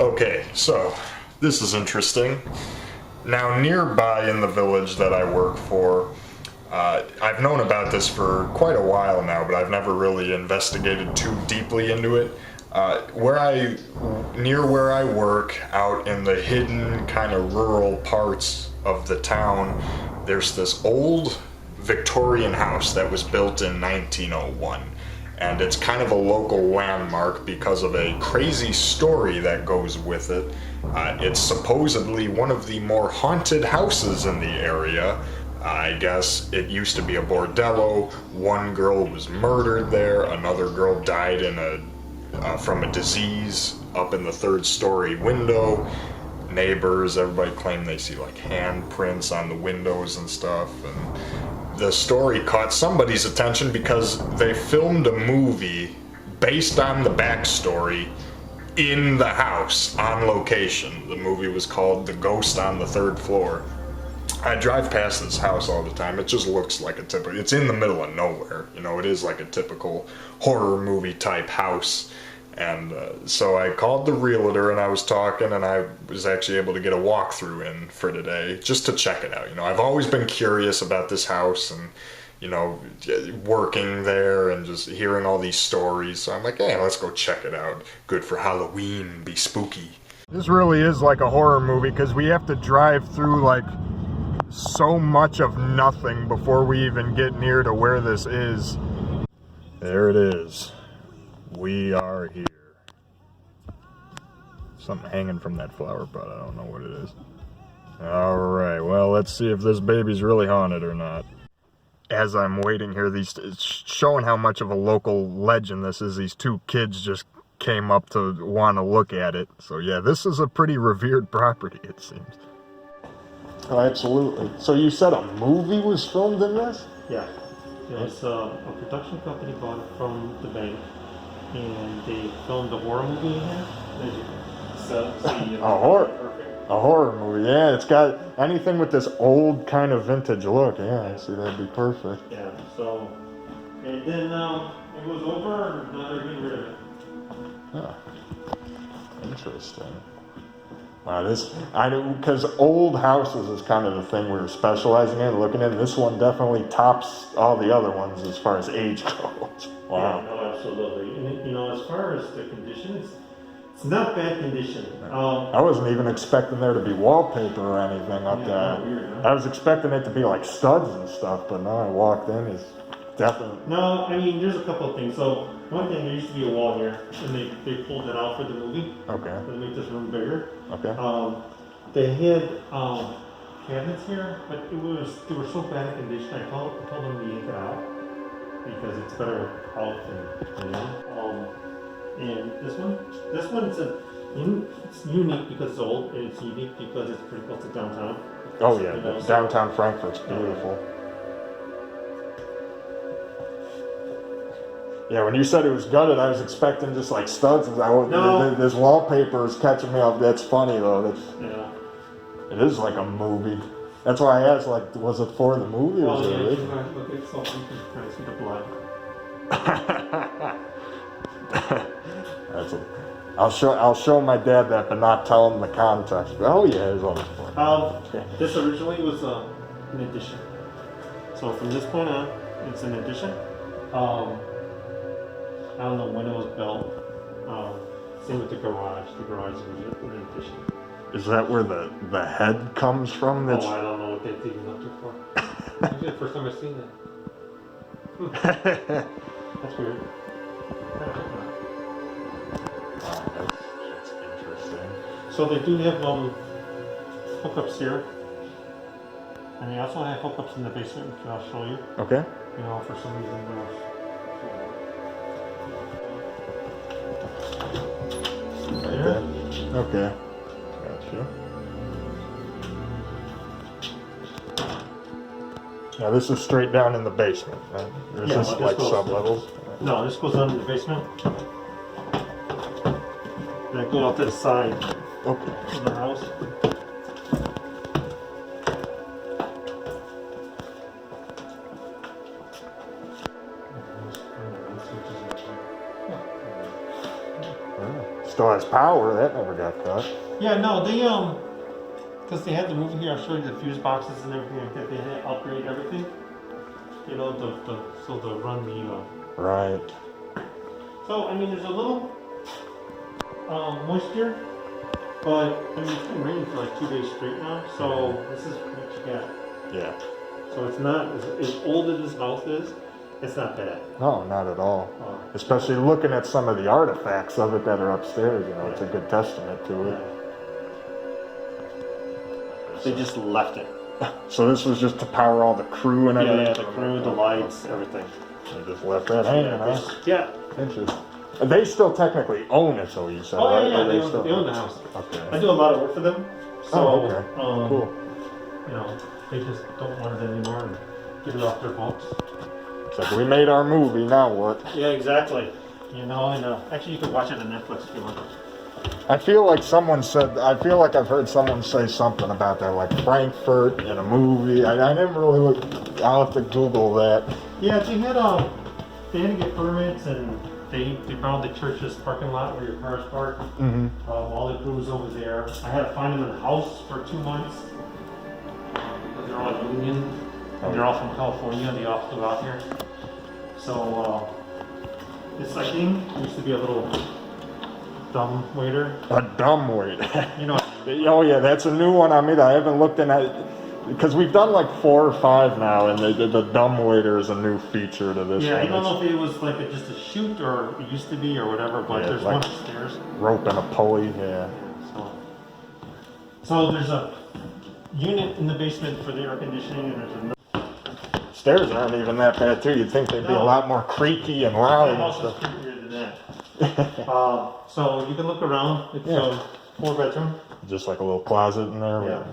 Okay, so this is interesting. Now, nearby in the village that I work for, I've known about this for quite a while now, but I've never really investigated too deeply into it. Near where I work, out in the hidden kind of rural parts of the town, there's this old Victorian house that was built in 1901. And it's kind of a local landmark because of a crazy story that goes with it. It's supposedly one of the more haunted houses in the area. I guess it used to be a bordello. One girl was murdered there. Another girl died from a disease up in the third-story window. Neighbors, everybody claimed they see like handprints on the windows and stuff. And the story caught somebody's attention because they filmed a movie based on the backstory in the house on location. The movie was called The Ghost on the Third Floor. I drive past this house all the time. It just looks like it's in the middle of nowhere. You know, it is like a typical horror movie type house. And so I called the realtor and I was talking, and I was actually able to get a walkthrough in for today just to check it out. You know, I've always been curious about this house and, you know, working there and just hearing all these stories. So I'm like, hey, let's go check it out. Good for Halloween, be spooky. This really is like a horror movie because we have to drive through like so much of nothing before we even get near to where this is. There it is. We are here. Something hanging from that flower pot. I don't know what it is. Alright, well, let's see if this baby's really haunted or not. As I'm waiting here, it's showing how much of a local legend this is. These two kids just came up to want to look at it. So yeah, this is a pretty revered property, it seems. Oh, absolutely. So you said a movie was filmed in this? Yeah. It was a production company bought it from the bank, and they filmed a horror movie in here. A horror movie, yeah. It's got anything with this old kind of vintage look. Yeah, I see that'd be perfect. Yeah, so, and then it was over, and now they're getting rid of it. Huh. Interesting. Wow, because old houses is kind of the thing we're specializing in, looking at. This one definitely tops all the other ones as far as age goes. Wow. Yeah, no, absolutely. And, you know, as far as the condition, it's not bad condition. I wasn't even expecting there to be wallpaper or anything up there. Weird, huh? I was expecting it to be like studs and stuff, but now I walked in, it's definitely... No, I mean, there's a couple of things. So, one thing, there used to be a wall here, and they pulled it out for the movie. Okay. To make this room bigger. Okay. They had cabinets here, but they were so bad in condition. I told them to yank it out because it's better out than in. And this one it's unique because it's old, and it's unique because it's pretty close to downtown. Oh yeah, downtown Frankfurt's beautiful. Yeah, when you said it was gutted, I was expecting just like studs. No. This wallpaper is catching me off. That's funny though. Yeah. It is like a movie. That's why I asked, like, was it for the movie or was it original? Look, it's so you can kind of see the blood. I'll show my dad that, but not tell him the context. Oh yeah, it's on the floor. This originally was an addition. So from this point on, it's an addition. I don't know when it was built. Same with the garage. The garage was an addition. Is that where the head comes from? I don't know what they even looked it for. Actually, the first time I've seen that. That's weird. That's interesting. So they do have hookups here, and they also have hookups in the basement, which I'll show you. Okay. You know, for some reason Okay. Gotcha. Now this is straight down in the basement, right? Or is this like sub-levels? No, this goes down in the basement. Then go out to the side of the house. Still has power. That never got cut. Yeah, no, they because they had to move here. I'll show you the fuse boxes and everything like that. They had to upgrade everything. You know, so to run the. Right. So I mean, there's a little moisture, but I mean, it's been raining for like 2 days straight now. So this is what you got. Yeah. So it's not as old as this house is. It's not bad. No, not at all. Especially looking at some of the artifacts of it that are upstairs. You know, it's a good testament to it. They just left it. So this was just to power all the crew and everything? Yeah, the crew, the lights, everything. They just left that hanging, huh? Yeah. Interesting. They still technically own it, so you said, Oh, right? yeah, Or they still... own the house. Okay. I do a lot of work for them. So, okay. Cool. You know, they just don't want it anymore and get it off their books. It's like, we made our movie, now what? Yeah, exactly. You know, and actually you can watch it on Netflix if you want. I feel like someone said, I feel like I've heard someone say something about that, like Frankfurt in a movie. I didn't really look, I'll have to Google that. Yeah, they had to get permits and they found the church's parking lot where your car is parked. Mm-hmm. All the crews over there. I had to find them in a house for 2 months. Because they're all union. And they're all from California. They all flew out here. So, this thing used to be a little dumb waiter. A dumb waiter. You know. Oh yeah, that's a new one on me that I haven't looked in at. Because we've done like 4 or 5 now, and the dumb waiter is a new feature to this Yeah, one. I don't know if it was like just a chute or it used to be or whatever, but Yeah, there's like one upstairs. Rope and a pulley, yeah. So there's a unit in the basement for the air conditioning, and there's a Stairs aren't even that bad too. You'd think they'd be a lot more creaky and loud and house is stuff. creepier than that. So you can look around. It's a 4-bedroom. Just like a little closet in there. Yeah.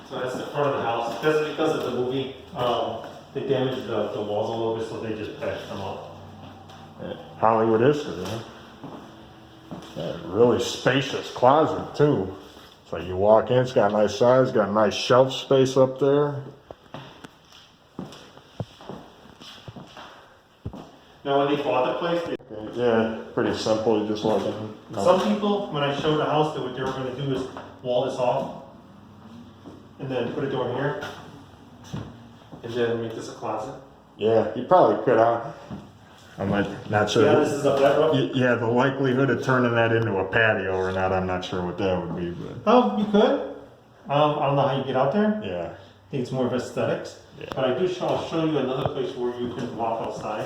So that's the front of the house. Because of the movie, they damaged the walls a little bit, so they just patched them up. Yeah. Hollywood history, huh? Yeah, really spacious closet too. So you walk in, it's got a nice size, got a nice shelf space up there. Now when they bought the place, Yeah, pretty simple. You just walk in. some people, when I showed the house, what they were going to do is wall this off, and then put a door here, and then make this a closet. Yeah, you probably could. I'm not sure. Yeah, this is a bedroom. Yeah, the likelihood of turning that into a patio or not, I'm not sure what that would be. But Oh, you could. I don't know how you get out there. yeah. I think it's more of aesthetics. Yeah. But I'll show you another place where you can walk outside.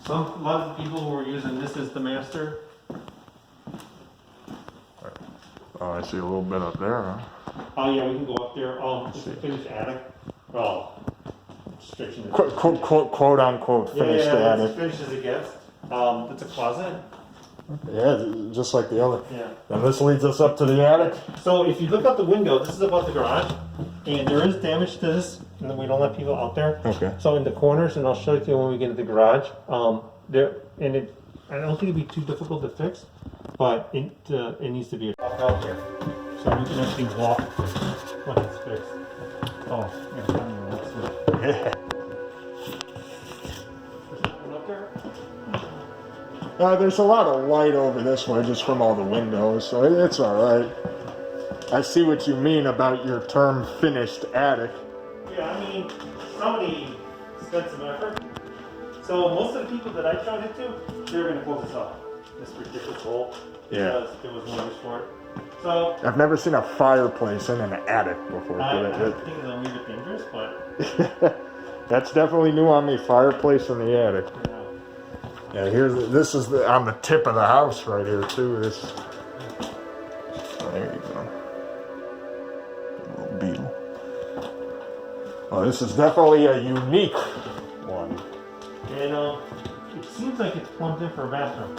A lot of people who are using this as the master. Oh, I see a little bit up there, huh? Oh yeah, we can go up there. It's a finished attic. Well, stretching it. Quote unquote finished yeah, attic. it's as finished as it gets. It's a closet. Yeah, just like the other. Yeah. And this leads us up to the attic. So if you look out the window, this is about the garage, and there is damage to this, and we don't let people out there. Okay. So in the corners, and I'll show it to you when we get to the garage. I don't think it'd be too difficult to fix, but it needs to be out here, so we can actually walk when it's fixed. Oh, Yeah. up there. There's a lot of light over this way just from all the windows, so it's alright. I see what you mean about your term finished attic. Yeah, I mean, somebody spent some effort. So most of the people that I showed it to, they were going to close this up. This ridiculous hole. Yeah. Because there was no use for it. So I've never seen a fireplace in an attic before. I think it's a little bit dangerous, but That's definitely new on me. Fireplace in the attic. yeah. Yeah, this is on the tip of the house right here too. There you go. Little beetle. Oh, this is definitely a unique one. And it seems like it's plumbed in for a bathroom.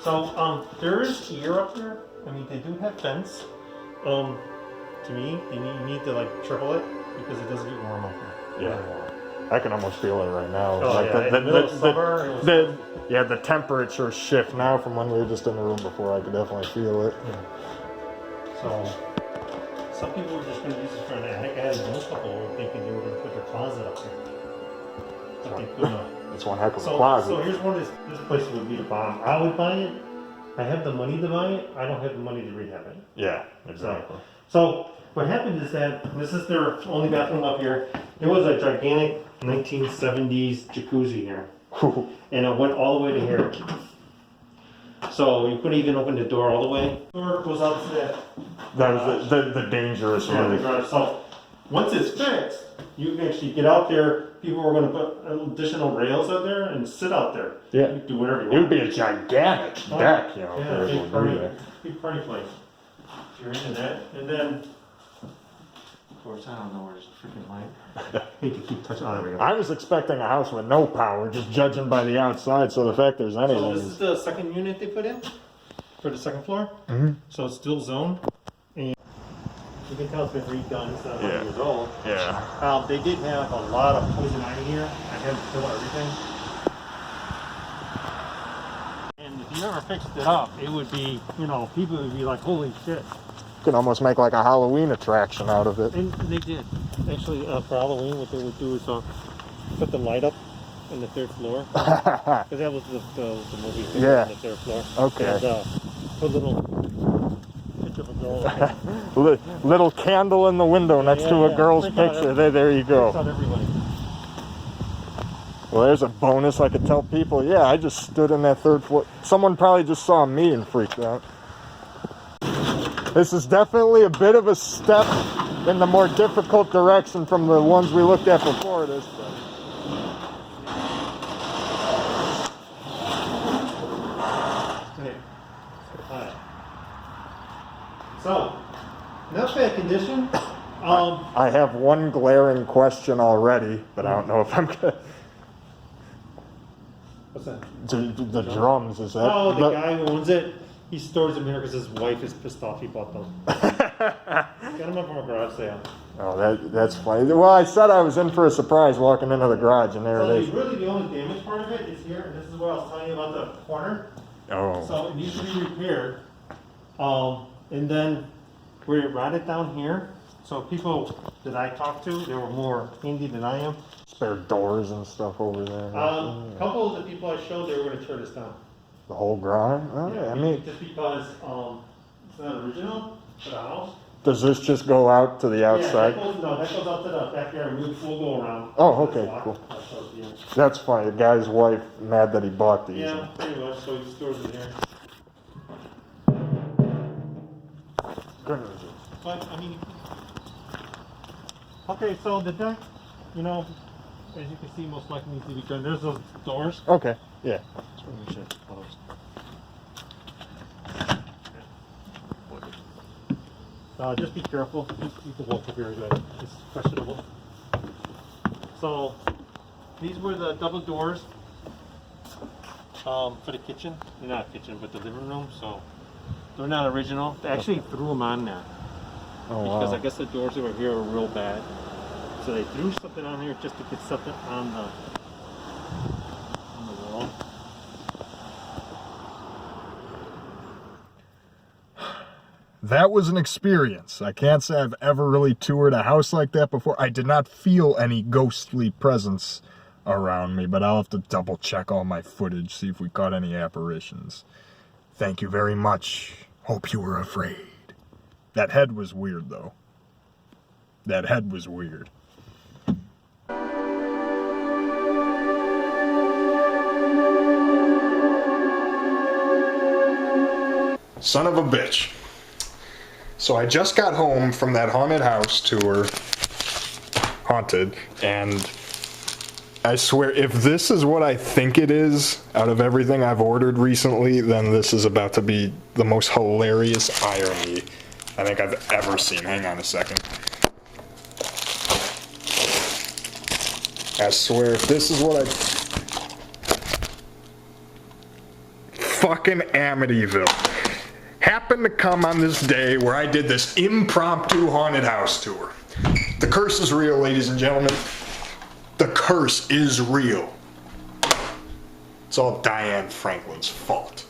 So there is air up there. I mean, they do have vents. To me, you need to like triple it because it does get warm up here. Yeah. I can almost feel it right now. Oh, Like yeah, in the middle of summer, the temperature shift now from when we were just in the room before. I could definitely feel it. Yeah. So some people were just going to use it for an attic. I had a couple were thinking they were going to put their closet up here. But they couldn't. It's one heck of a So closet. here's one. This place would be the bomb. I would buy it. I have the money to buy it. I don't have the money to rehab it. Yeah, exactly. So what happened is that this is their only bathroom up here. There was a gigantic 1970s jacuzzi here, and it went all the way to here. So you couldn't even open the door all the way. The door goes out to that. That was the dangerous Yeah, the roof. garage. So once it's fixed, you can actually get out there. People were going to put additional rails out there and sit out there. Yeah. You can do whatever you want. It would be a gigantic deck, you know. if Yeah, they big were to do party, that. big party place. If you're into that, and then, of course, I don't know where there's a freaking light. Hate to keep touching. Oh, there we go. I was expecting a house with no power, just judging by the outside. So the fact there's anything. So this is the second unit they put in for the second floor. Mhm. So it's still zoned, and you can tell it's been redone. It's not 100 Yeah. years old. Yeah. They did have a lot of poison ivy here. I had to kill everything. And if you ever fixed it up, it would be, people would be like, holy shit. You can almost make like a Halloween attraction out of it. And they did. Actually, for Halloween, what they would do is put the light up on the third floor. Because that was the movie thing Yeah. on the third floor. Okay. And put a little picture of a girl on it. Little candle in the window next to a girl's Freak out picture. There you Freaks go. out everybody. Well, there's a bonus I could tell people. Yeah, I just stood in that third floor. Someone probably just saw me and freaked out. This is definitely a bit of a step in the more difficult direction from the ones we looked at before this. Okay. Alright. So, not bad condition. I have one glaring question already, but I don't know if I'm good. What's that? The drums, is that? Oh, the guy who owns it, he stores them here because his wife is pissed off he bought them. Got them up from a garage sale. Oh, that's funny. Well, I said I was in for a surprise walking into the garage, and there So it is. really the only damaged part of it is here, and this is what I was telling you about the corner. Oh. So it needs to be repaired. And then we rotted down here. So people that I talked to, they were more handy than I am. Spare doors and stuff over there. A couple of the people I showed, they were going to tear this down. The whole garage? Oh, Yeah, I mean, just because it's not original for the house. does this just go out to the outside? Yeah, that goes out to the backyard, and we'll go around. Oh, okay, cool. Yeah, That's funny. The guy's wife mad that he bought these. yeah, pretty much. So he stores it here. Goodness. But I mean, okay. So the deck, as you can see, most likely needs to be done. There's those doors. Okay, yeah. Let's bring this shit close. Just be careful. You can walk up here again. It's questionable. So these were the double doors for the kitchen. They're not kitchen, but the living room. So they're not original. They actually threw them on there Oh, because wow. I guess the doors over here were real bad. So they threw something on here just to get something on the wall. That was an experience. I can't say I've ever really toured a house like that before. I did not feel any ghostly presence around me, but I'll have to double check all my footage, see if we caught any apparitions. Thank you very much. Hope you were afraid. That head was weird, though. That head was weird. Son of a bitch. So I just got home from that haunted house tour, haunted, and I swear if this is what I think it is out of everything I've ordered recently, then this is about to be the most hilarious irony I think I've ever seen. Hang on a second. I swear if this is what I... Fucking Amityville. Happened to come on this day where I did this impromptu haunted house tour. The curse is real, ladies and gentlemen. The curse is real. It's all Diane Franklin's fault.